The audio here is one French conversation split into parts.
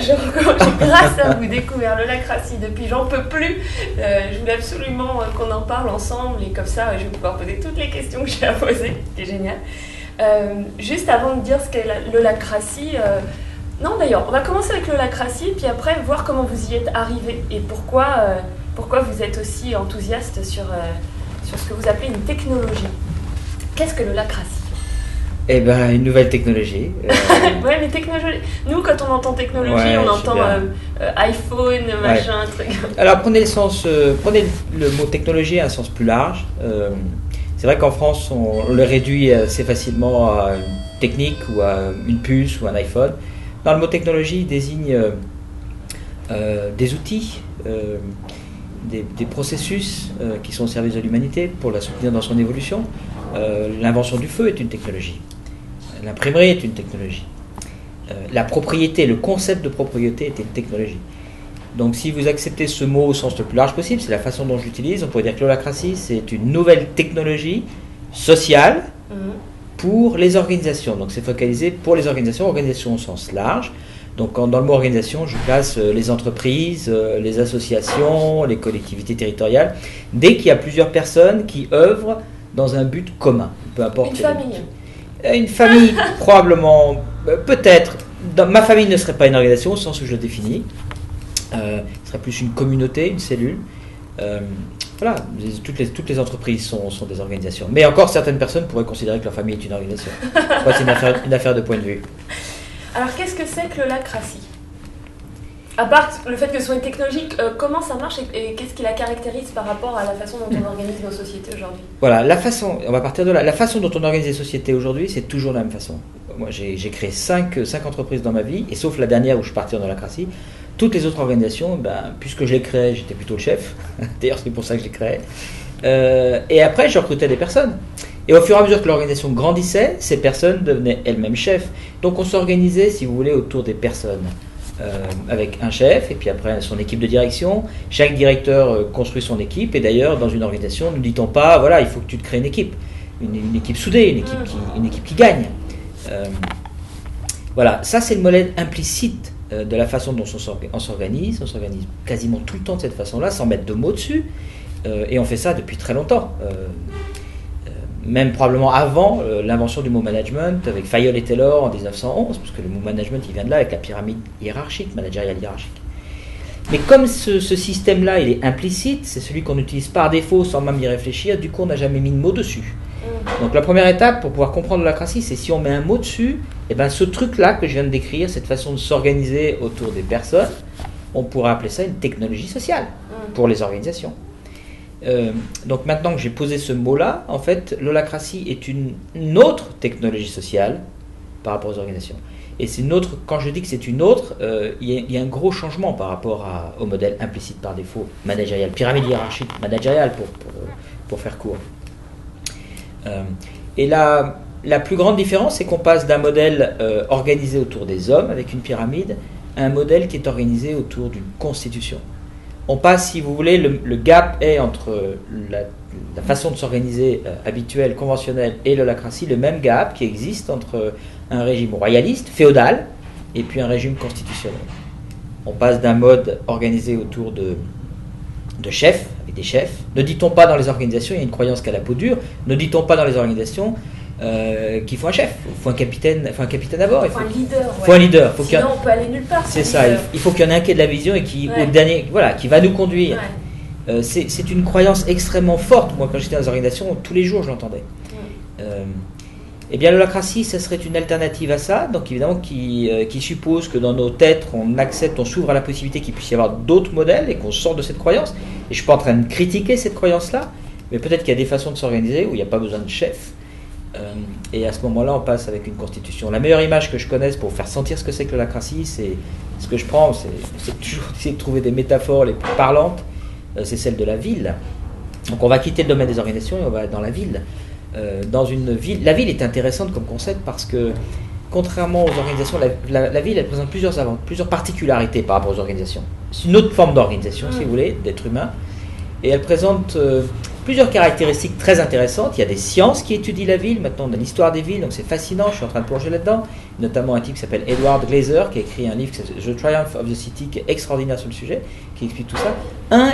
j'ai grâce à vous découvert l'holacratie depuis j'en peux plus. Je voulais absolument qu'on en parle ensemble et comme ça je vais pouvoir poser toutes les questions que j'ai à poser. C'est génial. Juste avant de dire ce qu'est l'holacratie, non d'ailleurs, on va commencer avec l'holacratie puis après voir comment vous y êtes arrivé et pourquoi vous êtes aussi enthousiaste sur ce que vous appelez une technologie. Qu'est-ce que l'holacratie ? Eh bien, une nouvelle technologie. Ouais, mais technologie. Nous, quand on entend technologie, on entend iPhone, machin, truc. Alors, prenez le mot technologie à un sens plus large. C'est vrai qu'en France, on le réduit assez facilement à une technique ou à une puce ou un iPhone. Dans le mot technologie, il désigne des outils, des processus qui sont au service de l'humanité pour la soutenir dans son évolution. L'invention du feu est une technologie. L'imprimerie est une technologie. La propriété, le concept de propriété est une technologie. Donc si vous acceptez ce mot au sens le plus large possible, c'est la façon dont je l'utilise, on pourrait dire que l'holacratie, c'est une nouvelle technologie sociale pour les organisations. Donc c'est focalisé pour les organisations au sens large. Donc dans le mot organisation, je place les entreprises, les associations, les collectivités territoriales, dès qu'il y a plusieurs personnes qui œuvrent dans un but commun, peu importe. Une famille. Une famille, probablement, peut-être. Ma famille ne serait pas une organisation au sens où je le définis. Ce serait plus une communauté, une cellule. Voilà, toutes les entreprises sont des organisations. Mais encore, certaines personnes pourraient considérer que leur famille est une organisation. C'est une affaire de point de vue. Alors, qu'est-ce que c'est que l'holacratie ? À part le fait que ce soit une technologie, comment ça marche et qu'est-ce qui la caractérise par rapport à la façon dont on organise nos sociétés aujourd'hui ? Voilà, on va partir de là. La façon dont on organise les sociétés aujourd'hui, c'est toujours la même façon. Moi, j'ai créé 5 entreprises dans ma vie, et sauf la dernière où je suis parti en holacratie, toutes les autres organisations, puisque je les créais, j'étais plutôt le chef. D'ailleurs, c'est pour ça que je les créais. Et après, je recrutais des personnes. Et au fur et à mesure que l'organisation grandissait, ces personnes devenaient elles-mêmes chefs. Donc on s'organisait, si vous voulez, autour des personnes. Avec un chef et puis après son équipe de direction. Chaque directeur construit son équipe et d'ailleurs dans une organisation ne dit-on pas voilà il faut que tu te crées une équipe soudée, une équipe qui gagne. Voilà, ça c'est le modèle implicite de la façon dont on s'organise. On s'organise quasiment tout le temps de cette façon-là sans mettre de mots dessus et on fait ça depuis très longtemps. Même probablement avant l'invention du mot management avec Fayol et Taylor en 1911, parce que le mot management il vient de là avec la pyramide hiérarchique, managériale hiérarchique. Mais comme ce système-là il est implicite, c'est celui qu'on utilise par défaut sans même y réfléchir, du coup on n'a jamais mis de mot dessus. Donc la première étape pour pouvoir comprendre l'holacratie, c'est si on met un mot dessus, et ben ce truc-là que je viens de décrire, cette façon de s'organiser autour des personnes, on pourrait appeler ça une technologie sociale pour les organisations. Donc maintenant que j'ai posé ce mot-là, en fait, l'holacratie est une autre technologie sociale par rapport aux organisations. Et c'est une autre, quand je dis que c'est une autre, il y a un gros changement par rapport au modèle implicite par défaut, managérial, pyramide hiérarchique managériale pour faire court. Et la plus grande différence, c'est qu'on passe d'un modèle organisé autour des hommes, avec une pyramide, à un modèle qui est organisé autour d'une constitution. On passe, si vous voulez, le gap est entre la façon de s'organiser habituelle, conventionnelle et l'holacratie, le même gap qui existe entre un régime royaliste, féodal, et puis un régime constitutionnel. On passe d'un mode organisé autour de chefs, avec des chefs. Ne dit-on pas dans les organisations, il y a une croyance qu'à la peau dure, ne dit-on pas dans les organisations qu'il faut un chef, il faut un capitaine à bord. Il faut un leader. Il faut un leader. Sinon on peut aller nulle part. C'est ça, il faut qu'il y en ait un qui ait de la vision et qui, au dernier, qui va nous conduire. Ouais. C'est une croyance extrêmement forte. Moi, quand j'étais dans les organisations, tous les jours je l'entendais. Eh bien, l'holacratie, ça serait une alternative à ça, donc évidemment qui suppose que dans nos têtes, on s'ouvre à la possibilité qu'il puisse y avoir d'autres modèles et qu'on sorte de cette croyance. Et je ne suis pas en train de critiquer cette croyance-là, mais peut-être qu'il y a des façons de s'organiser où il n'y a pas besoin de chef. Et à ce moment-là, on passe avec une constitution. La meilleure image que je connaisse pour faire sentir ce que c'est que l'holacratie, c'est ce que je prends, c'est toujours essayer de trouver des métaphores les plus parlantes, c'est celle de la ville. Donc on va quitter le domaine des organisations et on va dans la ville. Dans une ville, la ville est intéressante comme concept parce que, contrairement aux organisations, la ville elle présente plusieurs particularités par rapport aux organisations. C'est une autre forme d'organisation, si vous voulez, d'être humain, et elle présente plusieurs caractéristiques très intéressantes. Il y a des sciences qui étudient la ville. Maintenant, on a l'histoire des villes, donc c'est fascinant. Je suis en train de plonger là-dedans. Notamment un type qui s'appelle Edward Glaser, qui a écrit un livre qui s'appelle The Triumph of the City, qui est extraordinaire sur le sujet, qui explique tout ça.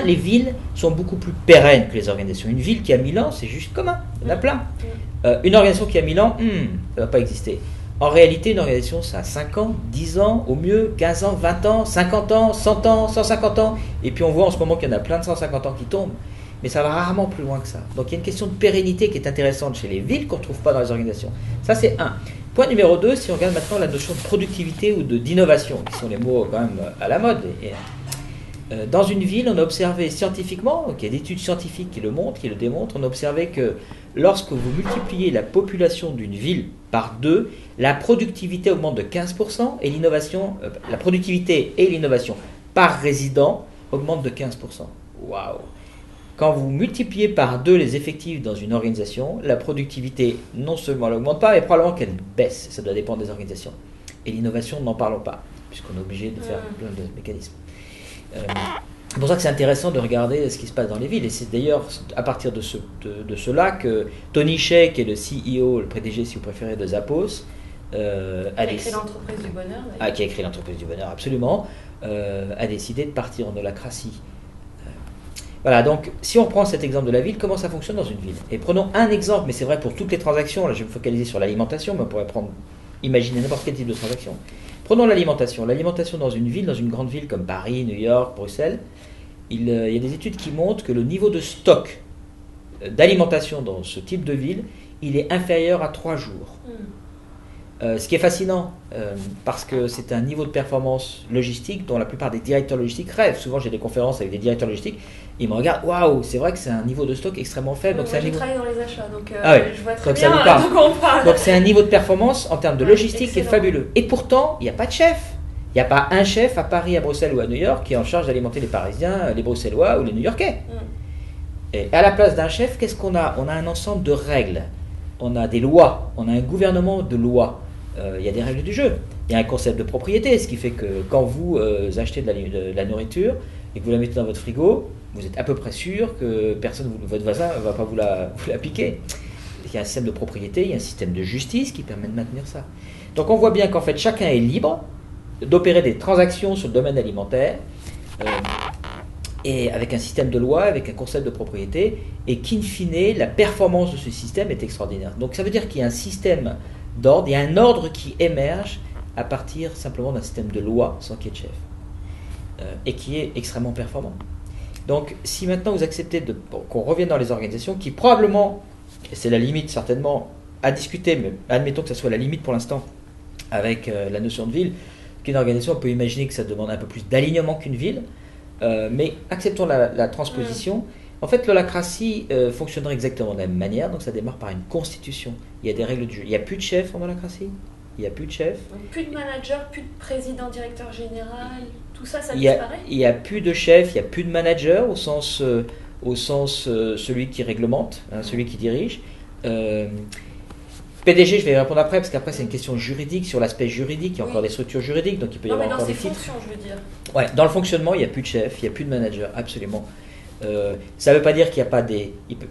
Les villes sont beaucoup plus pérennes que les organisations. Une ville qui a 1000 ans, c'est juste commun. Il y en a plein. Une organisation qui a 1000 ans, ça ne va pas exister. En réalité, une organisation, ça a 5 ans, 10 ans, au mieux 15 ans, 20 ans, 50 ans, 100 ans, 150 ans. Et puis on voit en ce moment qu'il y en a plein de 150 ans qui tombent. Mais ça va rarement plus loin que ça. Donc il y a une question de pérennité qui est intéressante chez les villes qu'on ne trouve pas dans les organisations. Ça, c'est un. Point numéro 2, si on regarde maintenant la notion de productivité ou d'innovation, qui sont les mots quand même à la mode. Dans une ville, on a observé scientifiquement, donc il y a des études scientifiques qui le montrent, qui le démontrent, on a observé que lorsque vous multipliez la population d'une ville par 2, la productivité augmente de 15% et l'innovation, la productivité et l'innovation par résident augmentent de 15%. Waouh! Quand vous multipliez par 2 les effectifs dans une organisation, la productivité, non seulement elle n'augmente pas, mais probablement qu'elle baisse. Ça doit dépendre des organisations. Et l'innovation, n'en parlons pas, puisqu'on est obligé de faire plein de mécanismes. C'est pour ça que c'est intéressant de regarder ce qui se passe dans les villes. Et c'est d'ailleurs à partir de cela que Tony Hsieh, qui est le CEO, le PDG si vous préférez, de Zappos, a écrit l'entreprise du bonheur. Qui a écrit l'entreprise du bonheur, absolument, a décidé de partir en holacratie. Voilà, donc si on prend cet exemple de la ville, comment ça fonctionne dans une ville? Et prenons un exemple, mais c'est vrai pour toutes les transactions, là je vais me focaliser sur l'alimentation, mais on pourrait imaginer n'importe quel type de transaction. Prenons l'alimentation. L'alimentation dans une ville, dans une grande ville comme Paris, New York, Bruxelles, il y a des études qui montrent que le niveau de stock d'alimentation dans ce type de ville, il est inférieur à 3 jours. Ce qui est fascinant, parce que c'est un niveau de performance logistique dont la plupart des directeurs logistiques rêvent. Souvent, j'ai des conférences avec des directeurs logistiques, ils me regardent, waouh, c'est vrai que c'est un niveau de stock extrêmement faible. Donc moi, j'ai travaillé dans les achats, donc je vois très donc bien de quoi on parle. Donc c'est un niveau de performance en termes de logistique qui est fabuleux. Et pourtant, il n'y a pas de chef. Il n'y a pas un chef à Paris, à Bruxelles ou à New York qui est en charge d'alimenter les Parisiens, les Bruxellois ou les New-Yorkais. Et à la place d'un chef, qu'est-ce qu'on a? On a un ensemble de règles. On a des lois. On a un gouvernement de lois. Il y a des règles du jeu. Il y a un concept de propriété, ce qui fait que quand vous achetez de la nourriture et que vous la mettez dans votre frigo, vous êtes à peu près sûr que personne, votre voisin, ne va pas vous la piquer. Il y a un système de propriété, il y a un système de justice qui permet de maintenir ça. Donc on voit bien qu'en fait chacun est libre d'opérer des transactions sur le domaine alimentaire et avec un système de loi, avec un concept de propriété, et qu'in fine, la performance de ce système est extraordinaire. Donc ça veut dire qu'il y a un système d'ordre, il y a un ordre qui émerge à partir simplement d'un système de loi sans qu'il y ait de chef, et qui est extrêmement performant. Donc si maintenant vous acceptez qu'on revienne dans les organisations qui probablement, et c'est la limite certainement à discuter, mais admettons que ça soit la limite pour l'instant avec la notion de ville, qu'une organisation, on peut imaginer que ça demande un peu plus d'alignement qu'une ville, mais acceptons la transposition. En fait, l'holacratie fonctionnerait exactement de la même manière, donc ça démarre par une constitution. Il y a des règles du jeu. Il n'y a plus de chef en holacratie. Il n'y a plus de chef. Donc, plus de manager, plus de président, directeur général, tout ça, ça disparaît? Il n'y a plus de chef, il n'y a plus de manager au sens celui qui réglemente, celui qui dirige. PDG, je vais répondre après, parce qu'après c'est une question juridique, sur l'aspect juridique, il y a encore des structures juridiques, donc il peut y avoir encore des titres. Dans ses fonctions, je veux dire. Ouais, dans le fonctionnement, il n'y a plus de chef, il n'y a plus de manager, absolument. Ça ne veut pas dire qu'il n'y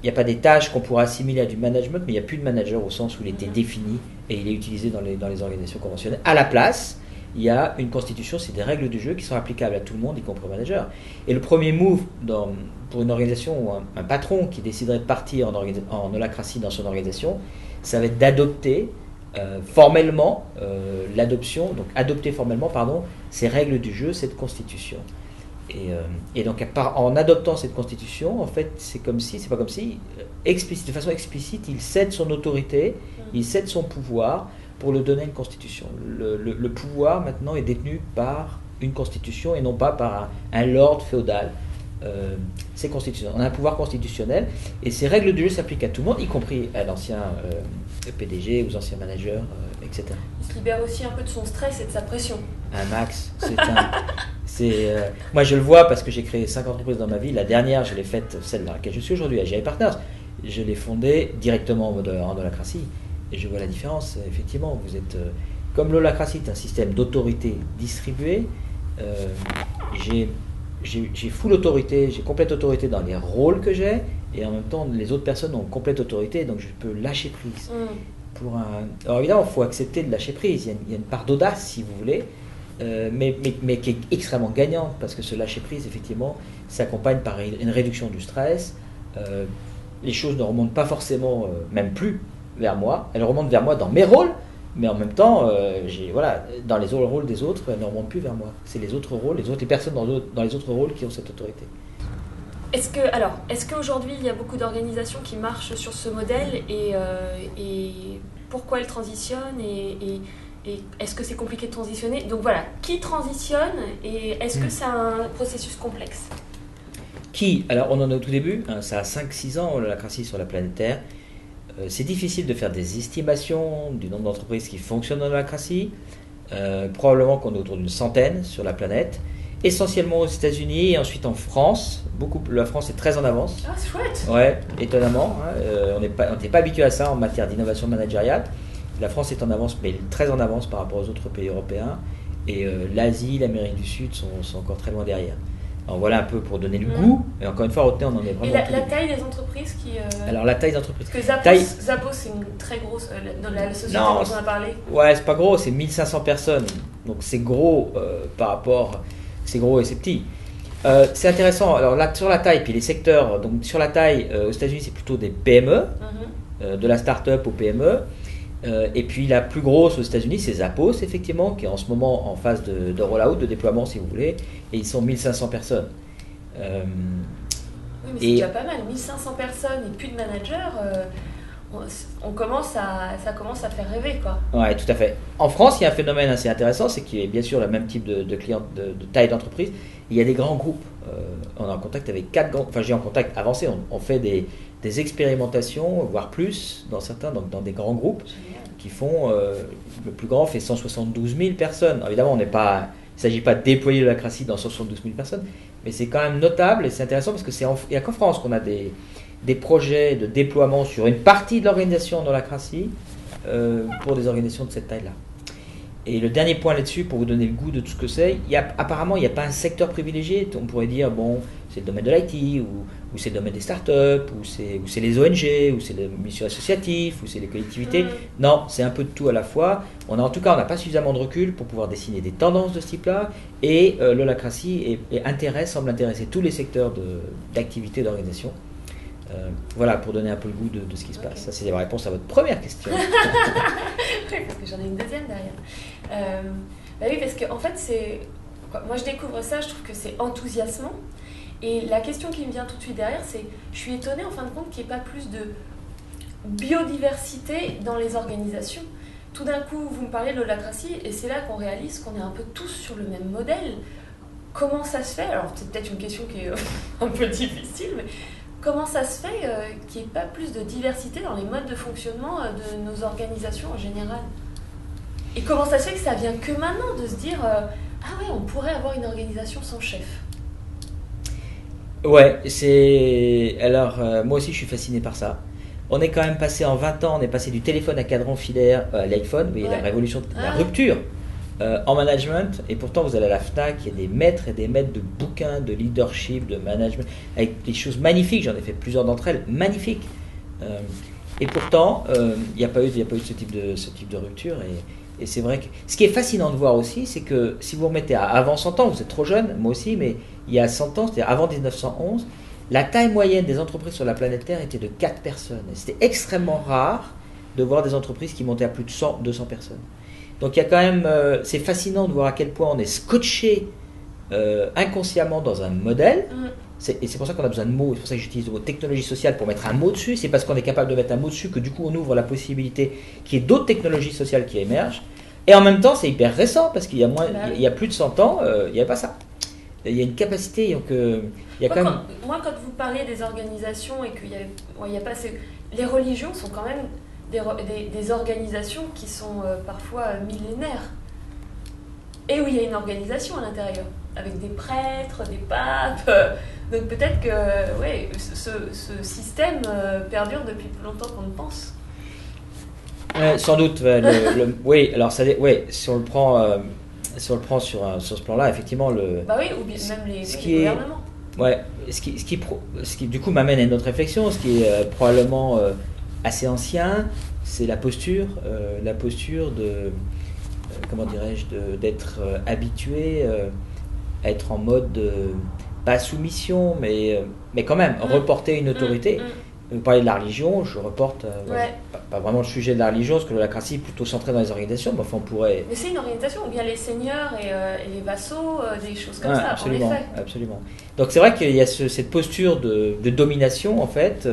a pas des tâches qu'on pourrait assimiler à du management, mais il n'y a plus de manager au sens où il était défini et il est utilisé dans les organisations conventionnelles. À la place, il y a une constitution, c'est des règles du jeu qui sont applicables à tout le monde, y compris au manager. Et le premier move pour une organisation ou un patron qui déciderait de partir en holacratie dans son organisation, ça va être d'adopter formellement ces règles du jeu, cette constitution. Et donc en adoptant cette constitution, en fait, c'est pas comme si, de façon explicite, il cède son autorité, il cède son pouvoir pour le donner à une constitution. Le pouvoir maintenant est détenu par une constitution et non pas par un lord féodal. C'est constitutionnel. On a un pouvoir constitutionnel et ces règles du jeu s'appliquent à tout le monde, y compris à l'ancien PDG, aux anciens managers, etc. Il se libère aussi un peu de son stress et de sa pression. Un max. Moi je le vois parce que j'ai créé 5 entreprises dans ma vie. La dernière, je l'ai faite, celle dans laquelle je suis aujourd'hui, AGI Partners. Je l'ai fondée directement en holacratie. Et je vois la différence. Effectivement, vous êtes comme l'holacratie est un système d'autorité distribuée. J'ai full autorité, j'ai complète autorité dans les rôles que j'ai et en même temps les autres personnes ont complète autorité, donc je peux lâcher prise. Alors évidemment, il faut accepter de lâcher prise, il y a une part d'audace si vous voulez, mais qui est extrêmement gagnante, parce que ce lâcher prise, effectivement, s'accompagne par une réduction du stress. Les choses ne remontent pas forcément, même plus, vers moi. Elles remontent vers moi dans mes rôles, mais en même temps, dans les autres rôles des autres, elles ne remontent plus vers moi. C'est les autres rôles, les personnes dans les autres rôles qui ont cette autorité. Est-ce qu'aujourd'hui, il y a beaucoup d'organisations qui marchent sur ce modèle et pourquoi elles transitionnent et est-ce que c'est compliqué de transitionner? Donc voilà, qui transitionne et est-ce que c'est un processus complexe? Alors on en est au tout début, hein, ça a 5-6 ans l'holacratie sur la planète Terre. C'est difficile de faire des estimations du nombre d'entreprises qui fonctionnent dans l'holacratie. Probablement qu'on est autour d'une centaine sur la planète, essentiellement aux États-Unis et ensuite en France. La France est très en avance. Ah, c'est chouette! Ouais, étonnamment. Hein, on n'était pas habitué à ça en matière d'innovation managériale. La France est en avance, mais très en avance par rapport aux autres pays européens. Et l'Asie, l'Amérique du Sud sont encore très loin derrière. Alors voilà un peu pour donner le goût. Et encore une fois, retenez, on en est vraiment. Et la taille des entreprises qui. Alors la taille d'entreprise. Parce que Zappos c'est une très grosse. Dans la société dont on a parlé. Ouais, c'est pas gros, c'est 1500 personnes. Donc c'est gros par rapport. C'est gros et c'est petit. C'est intéressant. Alors là, sur la taille, puis les secteurs. Donc sur la taille, aux États-Unis, c'est plutôt des PME, de la start-up aux PME. Et puis la plus grosse aux États-Unis, c'est Zappos, effectivement, qui est en ce moment en phase de roll-out, de déploiement, si vous voulez, et ils sont 1500 personnes. Oui, mais c'est déjà pas mal, 1500 personnes et plus de managers, ça commence à faire rêver, quoi. Ouais, tout à fait. En France, il y a un phénomène assez intéressant, c'est qu'il y a bien sûr le même type de clients, de taille d'entreprise. Il y a des grands groupes. On est en contact avec 4 grands, enfin j'ai en contact avancé, on fait des expérimentations, voire plus, dans certains, dans des grands groupes. Génial. Qui font, le plus grand fait 172 000 personnes. Alors évidemment, il ne s'agit pas de déployer l'holacratie dans 172 000 personnes, mais c'est quand même notable et c'est intéressant parce que il n'y a qu'en France qu'on a des projets de déploiement sur une partie de l'organisation en holacratie pour des organisations de cette taille-là. Et le dernier point là-dessus, pour vous donner le goût de tout ce que c'est, apparemment, il n'y a pas un secteur privilégié. On pourrait dire, bon, c'est le domaine de l'IT, ou c'est le domaine des startups, ou c'est les ONG, ou c'est les missions associatives, ou c'est les collectivités. Non, c'est un peu de tout à la fois. En tout cas, on n'a pas suffisamment de recul pour pouvoir dessiner des tendances de ce type-là. Et l'holacratie semble intéresser tous les secteurs d'activité d'organisation. Voilà, pour donner un peu le goût de ce qui se passe. Ça, c'est la réponse à votre première question. Oui, parce que j'en ai une deuxième derrière. Bah oui, parce qu'en fait, moi je découvre ça, je trouve que c'est enthousiasmant. Et la question qui me vient tout de suite derrière, c'est, je suis étonnée en fin de compte qu'il n'y ait pas plus de biodiversité dans les organisations. Tout d'un coup, vous me parlez de l'holacratie, et c'est là qu'on réalise qu'on est un peu tous sur le même modèle. Comment ça se fait? Alors, c'est peut-être une question qui est un peu difficile, mais comment ça se fait qu'il n'y ait pas plus de diversité dans les modes de fonctionnement de nos organisations en général? Et comment ça se fait que ça vient que maintenant de se dire ah ouais, on pourrait avoir une organisation sans chef? Ouais, alors moi aussi je suis fasciné par ça. On est quand même passé en 20 ans, on est passé du téléphone à cadran filaire à l'iPhone, vous voyez, la révolution, la rupture en management, et pourtant vous allez à la FNAC, il y a des maîtres et des maîtres de bouquins, de leadership, de management, avec des choses magnifiques, j'en ai fait plusieurs d'entre elles, magnifiques. Et pourtant, il n'y a pas eu ce type de rupture, et c'est vrai que ce qui est fascinant de voir aussi, c'est que si vous remettez avant 100 ans, vous êtes trop jeune, moi aussi, mais il y a 100 ans, c'est-à-dire avant 1911, la taille moyenne des entreprises sur la planète Terre était de 4 personnes. Et c'était extrêmement rare de voir des entreprises qui montaient à plus de 100, 200 personnes. Donc il y a quand même, c'est fascinant de voir à quel point on est scotché inconsciemment dans un modèle. Et c'est pour ça qu'on a besoin de mots. C'est pour ça que j'utilise le mot technologie sociale pour mettre un mot dessus. C'est parce qu'on est capable de mettre un mot dessus que du coup on ouvre la possibilité qu'il y ait d'autres technologies sociales qui émergent. Et en même temps, c'est hyper récent parce qu'il y a plus de 100 ans, il n'y avait pas ça. Il y a une capacité, donc il y a quand même... Moi, quand vous parlez des organisations et qu'il y a pas les religions sont quand même des organisations qui sont parfois millénaires. Et où il y a une organisation à l'intérieur, avec des prêtres, des papes. Donc peut-être que ce système perdure depuis plus longtemps qu'on ne pense. Sans doute. Oui, alors ça, si on le prend sur ce plan-là, effectivement, Bah oui, ou bien même les gouvernements. Ouais, ce qui du coup m'amène à une autre réflexion, ce qui est probablement assez ancien, c'est la posture de, comment dirais-je, d'être habitué à être en mode, pas soumission, mais quand même, reporter une autorité. Vous parlez de la religion, je reporte, pas vraiment le sujet de la religion, parce que l'holacratie est plutôt centrée dans les organisations, mais enfin on pourrait... Mais c'est une orientation, ou bien les seigneurs et les vassaux, des choses comme ça, absolument, en effet. Absolument. Donc c'est vrai qu'il y a cette posture de domination, en fait,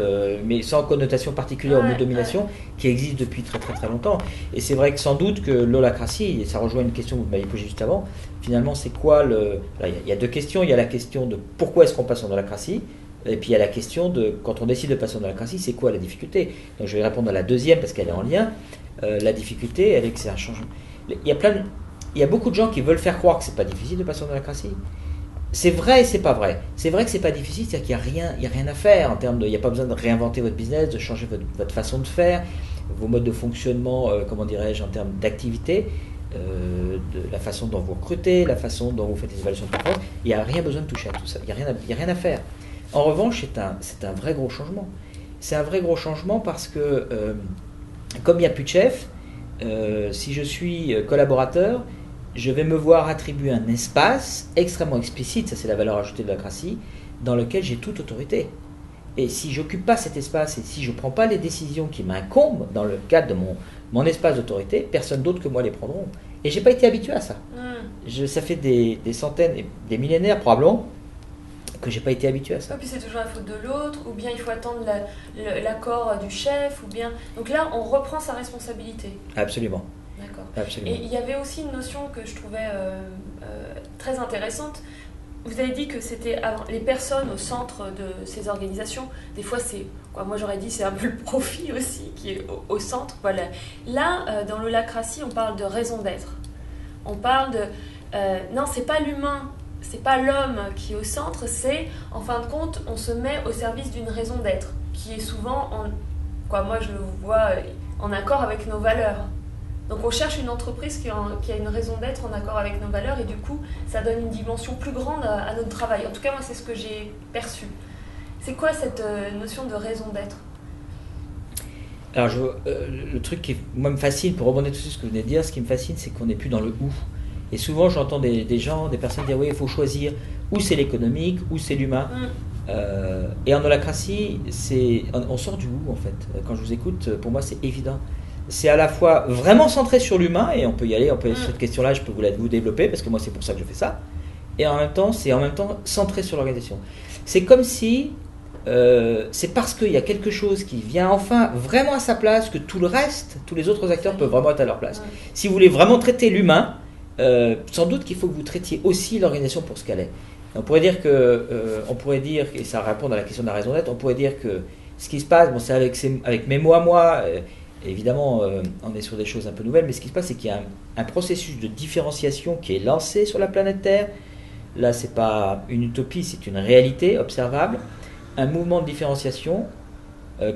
mais sans connotation particulière au mot domination, qui existe depuis très très très longtemps. Et c'est vrai que sans doute que l'holacratie, et ça rejoint une question que vous m'avez posée juste avant, finalement c'est quoi le... Là, il y a deux questions, il y a la question de pourquoi est-ce qu'on passe en holacratie, et puis il y a la question de, quand on décide de passer en holacratie, c'est quoi la difficulté? Donc je vais répondre à la deuxième parce qu'elle est en lien. La difficulté, elle est que c'est un changement. Il y a beaucoup de gens qui veulent faire croire que c'est pas difficile de passer en holacratie. C'est vrai et c'est pas vrai. C'est vrai que c'est pas difficile, c'est-à-dire qu'il y a rien à faire en termes de, il n'y a pas besoin de réinventer votre business, de changer votre façon de faire, vos modes de fonctionnement, comment dirais-je, en termes d'activité, de la façon dont vous recrutez, la façon dont vous faites les évaluations de performance. Il n'y a rien besoin de toucher à tout ça. Il y a rien à faire. En revanche, c'est un vrai gros changement. C'est un vrai gros changement parce que, comme il n'y a plus de chef, si je suis collaborateur, je vais me voir attribuer un espace extrêmement explicite, ça c'est la valeur ajoutée de l'holacratie, dans lequel j'ai toute autorité. Et si je n'occupe pas cet espace et si je ne prends pas les décisions qui m'incombent dans le cadre de mon espace d'autorité, personne d'autre que moi les prendront. Et je n'ai pas été habitué à ça. Ça fait des centaines, des millénaires probablement, que j'ai pas été habitué à ça. Et puis c'est toujours la faute de l'autre, ou bien il faut attendre l'accord du chef, ou bien... Donc là, on reprend sa responsabilité. Absolument. D'accord. Absolument. Et il y avait aussi une notion que je trouvais très intéressante. Vous avez dit que c'était les personnes au centre de ces organisations. Des fois, moi j'aurais dit c'est un peu le profit aussi qui est au centre. Voilà. Là, dans l'holacratie, on parle de raison d'être. On parle de... non, c'est pas l'humain. C'est pas l'homme qui est au centre, c'est, en fin de compte, on se met au service d'une raison d'être, qui est souvent, moi je le vois, en accord avec nos valeurs. Donc on cherche une entreprise qui a une raison d'être en accord avec nos valeurs, et du coup, ça donne une dimension plus grande à notre travail. En tout cas, moi, c'est ce que j'ai perçu. C'est quoi cette notion de raison d'être ? Alors, le truc qui moi, me fascine, pour rebondir tout ce que vous venez de dire, ce qui me fascine, c'est qu'on n'est plus dans le « ou ». Et souvent, j'entends des gens, des personnes dire « oui, il faut choisir où c'est l'économique, où c'est l'humain ». Et en holacratie, on sort du « ou » en fait. Quand je vous écoute, pour moi, c'est évident. C'est à la fois vraiment centré sur l'humain, et on peut y aller, sur cette question-là, je peux vous développer, parce que moi, c'est pour ça que je fais ça. Et en même temps, c'est centré sur l'organisation. C'est comme si, c'est parce qu'il y a quelque chose qui vient enfin vraiment à sa place, que tout le reste, tous les autres acteurs peuvent vraiment être à leur place. Si vous voulez vraiment traiter l'humain, sans doute qu'il faut que vous traitiez aussi l'organisation pour ce qu'elle est. On pourrait dire et ça répond à la question de la raison d'être, on pourrait dire que ce qui se passe, c'est avec mes mots à moi, évidemment on est sur des choses un peu nouvelles, mais ce qui se passe c'est qu'il y a un processus de différenciation qui est lancé sur la planète Terre. Là c'est pas une utopie, c'est une réalité observable, un mouvement de différenciation,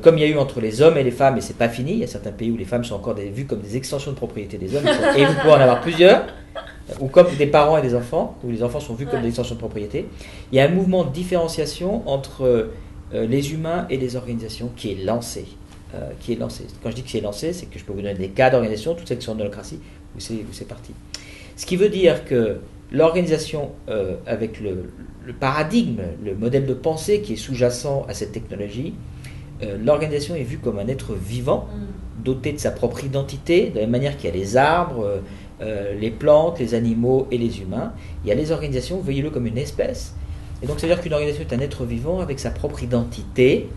comme il y a eu entre les hommes et les femmes, et c'est pas fini, il y a certains pays où les femmes sont encore vues comme des extensions de propriété des hommes, et vous pouvez en avoir plusieurs, ou comme des parents et des enfants, où les enfants sont vus comme des extensions de propriété. Il y a un mouvement de différenciation entre les humains et les organisations qui est lancé. Quand je dis que c'est lancé, c'est que je peux vous donner des cas d'organisation, toutes celles qui sont en holacratie, où c'est parti. Ce qui veut dire que l'organisation, avec le paradigme, le modèle de pensée qui est sous-jacent à cette technologie, l'organisation est vue comme un être vivant, doté de sa propre identité, de la même manière qu'il y a les arbres, les plantes, les animaux et les humains. Il y a les organisations, voyez-le comme une espèce. Et donc, ça veut dire qu'une organisation est un être vivant avec sa propre identité,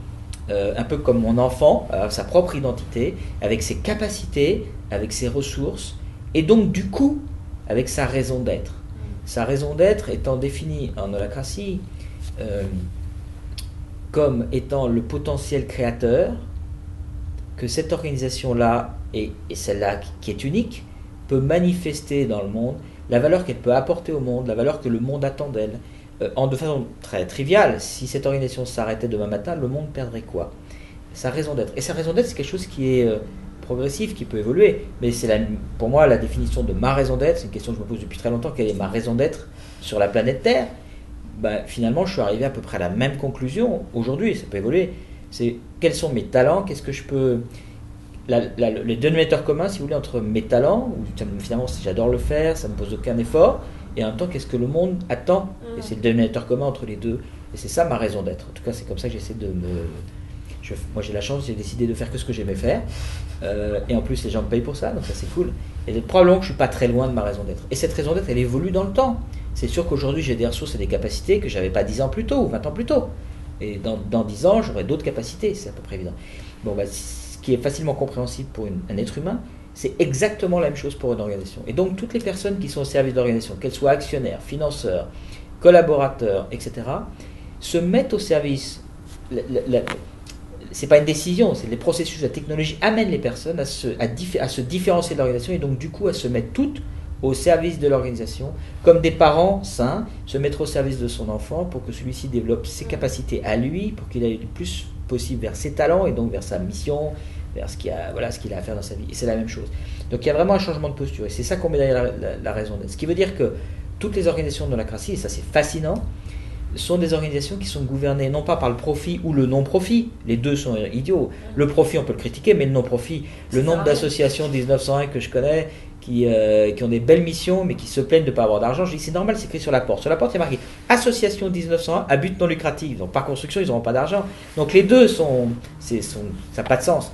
un peu comme mon enfant, sa propre identité, avec ses capacités, avec ses ressources, et donc, du coup, avec sa raison d'être. Sa raison d'être étant définie en holacratie comme étant le potentiel créateur que cette organisation-là, et celle-là qui est unique, peut manifester dans le monde, la valeur qu'elle peut apporter au monde, la valeur que le monde attend d'elle. De façon très triviale, si cette organisation s'arrêtait demain matin, le monde perdrait quoi ? Sa raison d'être. Et sa raison d'être, c'est quelque chose qui est progressif, qui peut évoluer. Mais c'est pour moi la définition de ma raison d'être, c'est une question que je me pose depuis très longtemps, quelle est ma raison d'être sur la planète Terre ? finalement, je suis arrivé à peu près à la même conclusion. Aujourd'hui, ça peut évoluer. C'est quels sont mes talents, qu'est-ce que je peux... les dénominateurs communs, si vous voulez, entre mes talents, où finalement j'adore le faire, ça ne me pose aucun effort, et en même temps, qu'est-ce que le monde attend. Et c'est le dénominateur commun entre les deux. Et c'est ça ma raison d'être. En tout cas, c'est comme ça que j'essaie de me... moi, j'ai la chance, j'ai décidé de faire que ce que j'aimais faire. Et en plus, les gens me payent pour ça, donc ça, c'est cool. Et probablement que je ne suis pas très loin de ma raison d'être. Et cette raison d'être, elle évolue dans le temps. C'est sûr qu'aujourd'hui, j'ai des ressources et des capacités que je n'avais pas 10 ans plus tôt ou 20 ans plus tôt. Et dans 10 ans, j'aurai d'autres capacités, c'est à peu près évident. Ce qui est facilement compréhensible pour un être humain, c'est exactement la même chose pour une organisation. Et donc, toutes les personnes qui sont au service de l'organisation, qu'elles soient actionnaires, financeurs, collaborateurs, etc., se mettent au service. C'est pas une décision, c'est les processus, la technologie amène les personnes à se différencier de l'organisation et donc du coup à se mettre toutes au service de l'organisation, comme des parents sains se mettre au service de son enfant pour que celui-ci développe ses capacités à lui, pour qu'il aille le plus possible vers ses talents et donc vers sa mission, vers ce qu'il a à faire dans sa vie. Et c'est la même chose. Donc il y a vraiment un changement de posture et c'est ça qu'on met derrière la raison d'être. Ce qui veut dire que toutes les organisations de l'holacratie, et ça c'est fascinant, sont des organisations qui sont gouvernées non pas par le profit ou le non-profit, les deux sont idiots. Le profit on peut le critiquer, mais le non-profit, le nombre d'associations 1901 que je connais qui ont des belles missions mais qui se plaignent de ne pas avoir d'argent, je dis c'est normal, c'est écrit sur la porte. Sur la porte il y a marqué association 1901 à but non lucratif, donc par construction ils n'auront pas d'argent. Donc les deux ça n'a pas de sens.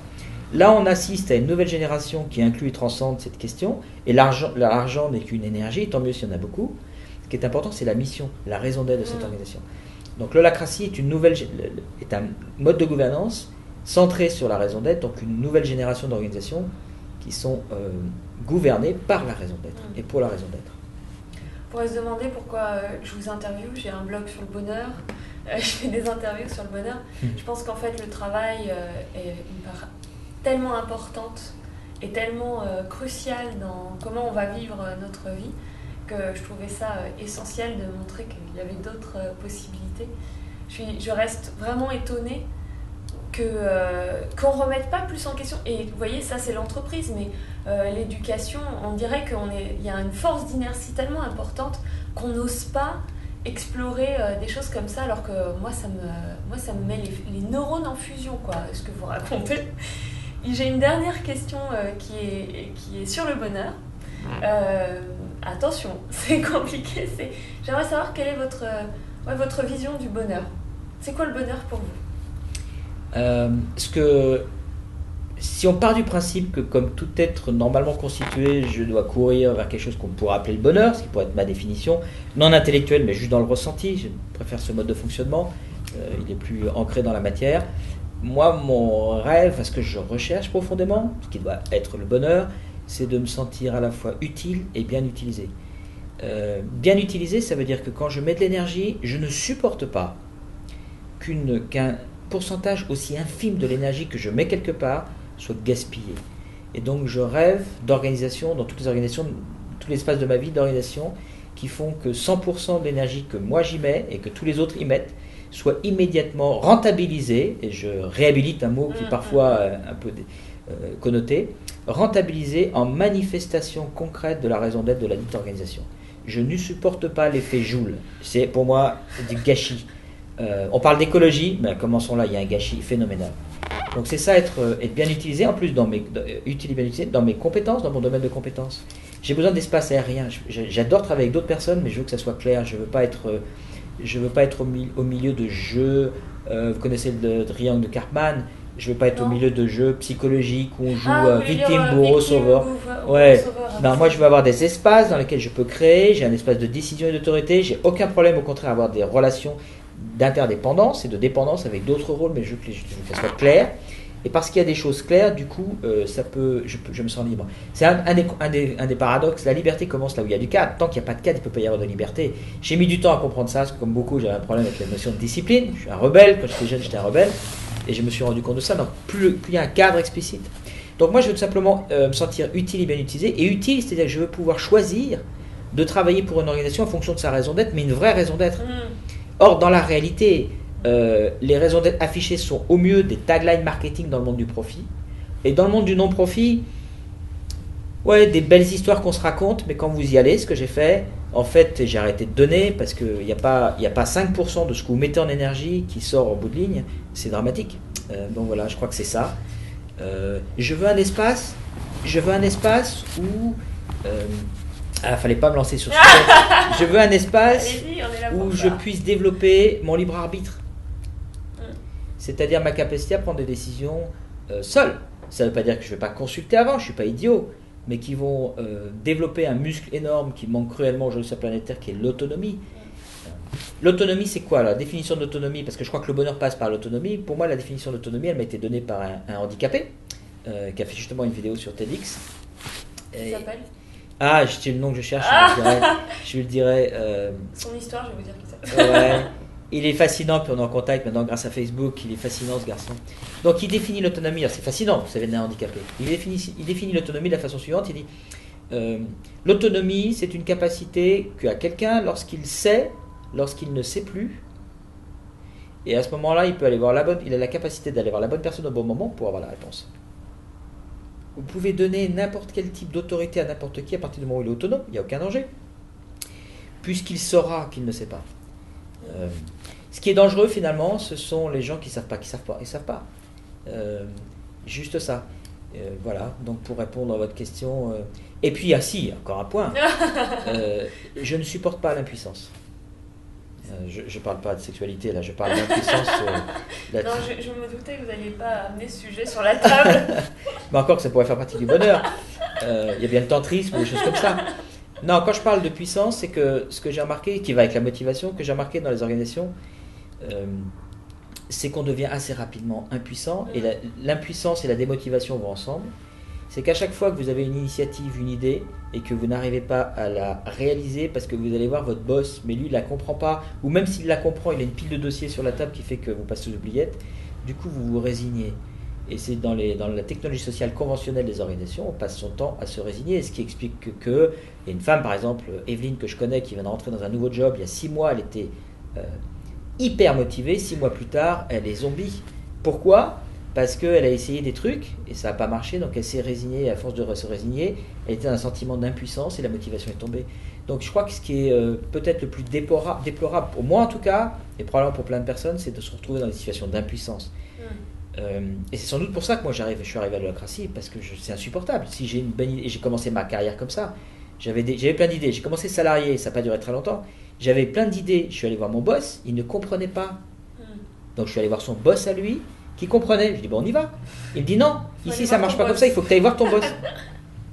Là on assiste à une nouvelle génération qui inclut et transcende cette question, et l'argent n'est qu'une énergie, tant mieux s'il y en a beaucoup. Ce qui est important, c'est la mission, la raison d'être de cette organisation. Donc l'holacratie est un mode de gouvernance centré sur la raison d'être, donc une nouvelle génération d'organisations qui sont gouvernées par la raison d'être et pour la raison d'être. On pourrait se demander pourquoi je vous interviewe, j'ai un blog sur le bonheur, je fais des interviews sur le bonheur. Je pense qu'en fait le travail est une part tellement importante et tellement cruciale dans comment on va vivre notre vie, que je trouvais ça essentiel de montrer qu'il y avait d'autres possibilités. Je reste vraiment étonnée qu'on ne remette pas plus en question. Et vous voyez, ça c'est l'entreprise, mais l'éducation, on dirait qu'il y a une force d'inertie tellement importante qu'on n'ose pas explorer des choses comme ça, alors que moi ça me met les neurones en fusion, quoi, ce que vous racontez. Et j'ai une dernière question qui est sur le bonheur. Attention, c'est compliqué. J'aimerais savoir quelle est votre vision du bonheur. C'est quoi le bonheur pour vous ? Si on part du principe que comme tout être normalement constitué, je dois courir vers quelque chose qu'on pourrait appeler le bonheur, ce qui pourrait être ma définition, non intellectuelle mais juste dans le ressenti, je préfère ce mode de fonctionnement, il est plus ancré dans la matière. Moi, mon rêve, ce que je recherche profondément, ce qui doit être le bonheur, c'est de me sentir à la fois utile et bien utilisé. Bien utilisé, ça veut dire que quand je mets de l'énergie, je ne supporte pas qu'un pourcentage aussi infime de l'énergie que je mets quelque part soit gaspillé. Et donc je rêve d'organisation, dans toutes les organisations, tout l'espace de ma vie d'organisation, qui font que 100% de l'énergie que moi j'y mets et que tous les autres y mettent soit immédiatement rentabilisé, et je réhabilite un mot qui est parfois un peu connoté, rentabilisé en manifestation concrète de la raison d'être de la dite organisation. Je ne supporte pas l'effet Joule, c'est pour moi du gâchis. On parle d'écologie, mais commençons là, il y a un gâchis phénoménal. Donc c'est ça, être bien utilisé, en plus bien utilisé dans mes compétences, dans mon domaine de compétences. J'ai besoin d'espace aérien, j'adore travailler avec d'autres personnes, mais je veux que ça soit clair, je veux pas être au milieu de jeux, vous connaissez le triangle de Karpman, je veux pas être au milieu de jeux psychologiques où on joue victime, bourreau, sauveur. Non, moi je veux avoir des espaces dans lesquels je peux créer, j'ai un espace de décision et d'autorité, j'ai aucun problème au contraire à avoir des relations d'interdépendance et de dépendance avec d'autres rôles, mais je veux que ça soit clair. Et parce qu'il y a des choses claires, du coup, je me sens libre. C'est un des paradoxes. La liberté commence là où il y a du cadre. Tant qu'il n'y a pas de cadre, il ne peut pas y avoir de liberté. J'ai mis du temps à comprendre ça, parce que comme beaucoup, j'avais un problème avec la notion de discipline. Je suis un rebelle. Quand j'étais jeune, j'étais un rebelle. Et je me suis rendu compte de ça. Donc, plus il y a un cadre explicite. Donc, moi, je veux tout simplement me sentir utile et bien utilisé. Et utile, c'est-à-dire que je veux pouvoir choisir de travailler pour une organisation en fonction de sa raison d'être, mais une vraie raison d'être. Or, dans la réalité, les raisons d'être affichées sont au mieux des taglines marketing dans le monde du profit. Et dans le monde du non-profit, Ouais, des belles histoires qu'on se raconte, mais quand vous y allez, ce que j'ai fait, en fait, j'ai arrêté de donner parce qu'il n'y a pas, il y a pas 5% de ce que vous mettez en énergie qui sort au bout de ligne. C'est dramatique. Donc voilà, je crois que c'est ça. Je veux un espace, où... fallait pas me lancer sur ce sujet. Je veux un espace Allez-y, on est là où pour je ça. puisse développer mon libre arbitre. Mm. C'est-à-dire ma capacité à prendre des décisions seul. Ça ne veut pas dire que je ne vais pas consulter avant, je ne suis pas idiot, mais qui vont développer un muscle énorme qui manque cruellement aujourd'hui sur la planète Terre, qui est l'autonomie. L'autonomie, c'est quoi la définition de l'autonomie? Parce que je crois que le bonheur passe par l'autonomie. Pour moi, la définition de l'autonomie, elle m'a été donnée par un handicapé qui a fait justement une vidéo sur TEDx. Il s'appelle Ah, c'est le nom que je cherche, je le dirai. Son histoire, je vais vous dire qui ça. Ouais. Il est fascinant, puis on est en contact maintenant grâce à Facebook. Il est fascinant, ce garçon. Donc il définit l'autonomie. Alors c'est fascinant, vous savez, d'un handicapé. Il définit l'autonomie de la façon suivante. Il dit l'autonomie, c'est une capacité qu'a quelqu'un lorsqu'il sait, lorsqu'il ne sait plus. Et à ce moment-là, il a la capacité d'aller voir la bonne personne au bon moment pour avoir la réponse. Vous pouvez donner n'importe quel type d'autorité à n'importe qui à partir du moment où il est autonome. Il n'y a aucun danger. Puisqu'il saura qu'il ne sait pas. Ce qui est dangereux finalement, ce sont les gens qui ne savent pas, ils savent pas. Juste ça. Voilà, donc pour répondre à votre question. Et puis, encore un point. Je ne supporte pas l'impuissance. Je ne parle pas de sexualité, là, je parle d'impuissance. Non, je me doutais que vous n'alliez pas amener ce sujet sur la table. Mais encore que ça pourrait faire partie du bonheur. Il y a bien le tantrisme, des choses comme ça. Non, quand je parle de puissance, c'est que ce que j'ai remarqué, qui va avec la motivation, que j'ai remarqué dans les organisations, c'est qu'on devient assez rapidement impuissant, et l'impuissance et la démotivation vont ensemble. C'est qu'à chaque fois que vous avez une initiative, une idée, et que vous n'arrivez pas à la réaliser parce que vous allez voir votre boss, mais lui il la comprend pas, ou même s'il la comprend, il a une pile de dossiers sur la table qui fait que vous passez aux oubliettes, du coup vous vous résignez. Et c'est dans la technologie sociale conventionnelle des organisations, on passe son temps à se résigner, ce qui explique que il y a une femme, par exemple, Evelyne, que je connais, qui vient de rentrer dans un nouveau job, il y a 6 mois, elle était hyper motivée, 6 mois plus tard, elle est zombie. Pourquoi ? Parce qu'elle a essayé des trucs, et ça n'a pas marché, donc elle s'est résignée, et à force de se résigner, elle était dans un sentiment d'impuissance, et la motivation est tombée. Donc je crois que ce qui est peut-être le plus déplorable, pour moi en tout cas, et probablement pour plein de personnes, c'est de se retrouver dans des situations d'impuissance. Et c'est sans doute pour ça que moi je suis arrivé à l'holacratie, parce que c'est insupportable. Si j'ai une bonne idée, et j'ai commencé ma carrière comme ça, j'avais plein d'idées. J'ai commencé salarié, ça n'a pas duré très longtemps. J'avais plein d'idées, je suis allé voir mon boss, il ne comprenait pas. Donc je suis allé voir son boss à lui, qui comprenait. Je dis bon, on y va. Il me dit non, ici ça marche pas comme ça, il faut que tu ailles voir ton boss.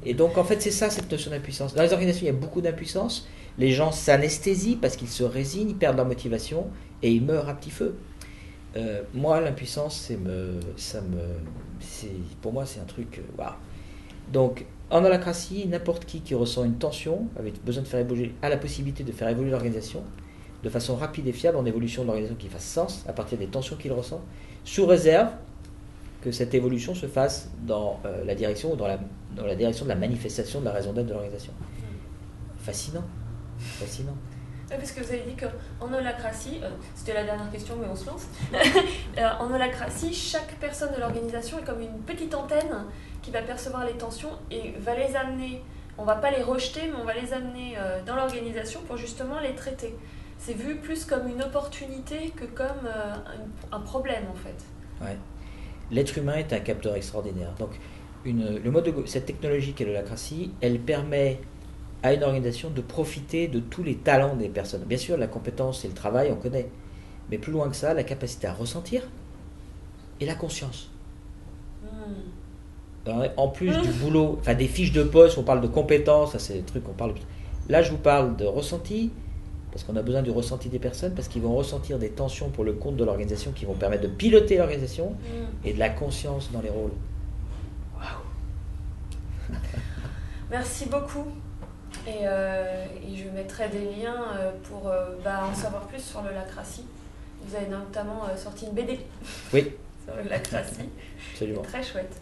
Et donc en fait c'est ça, cette notion d'impuissance. Dans les organisations il y a beaucoup d'impuissance, les gens s'anesthésient parce qu'ils se résignent, ils perdent leur motivation et ils meurent à petit feu. Moi l'impuissance pour moi c'est un truc waouh. Donc en holacratie, n'importe qui ressent une tension, avec besoin de faire évoluer, a la possibilité de faire évoluer l'organisation de façon rapide et fiable en évolution de l'organisation qui fasse sens à partir des tensions qu'il ressent, sous réserve que cette évolution se fasse dans la direction ou dans la direction de la manifestation de la raison d'être de l'organisation. Fascinant. Parce que vous avez dit qu'en holacratie, c'était la dernière question mais on se lance, en holacratie, chaque personne de l'organisation est comme une petite antenne qui va percevoir les tensions et va les amener, on ne va pas les rejeter mais on va les amener dans l'organisation pour justement les traiter. C'est vu plus comme une opportunité que comme un problème en fait. Ouais. L'être humain est un capteur extraordinaire. Donc cette technologie qu'est l'holacratie, elle permet à une organisation de profiter de tous les talents des personnes. Bien sûr, la compétence et le travail, on connaît. Mais plus loin que ça, la capacité à ressentir et la conscience. Alors, en plus du boulot, enfin des fiches de poste, on parle de compétences, ça c'est des trucs qu'on parle. Là, je vous parle de ressenti, parce qu'on a besoin du ressenti des personnes, parce qu'ils vont ressentir des tensions pour le compte de l'organisation qui vont permettre de piloter l'organisation et de la conscience dans les rôles. Waouh. Merci beaucoup. Et je mettrai des liens pour en savoir plus sur l'holacratie. Vous avez notamment sorti une BD oui. sur l'holacratie. Absolument. Très chouette.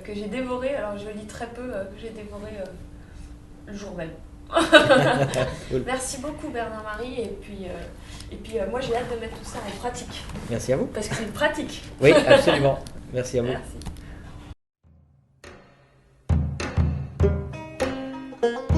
Que j'ai dévoré, alors je lis très peu, que j'ai dévoré le jour même. Cool. Merci beaucoup Bernard-Marie et puis moi j'ai hâte de mettre tout ça en pratique. Merci à vous. Parce que c'est une pratique. Oui, absolument. Merci à vous. Merci. Merci.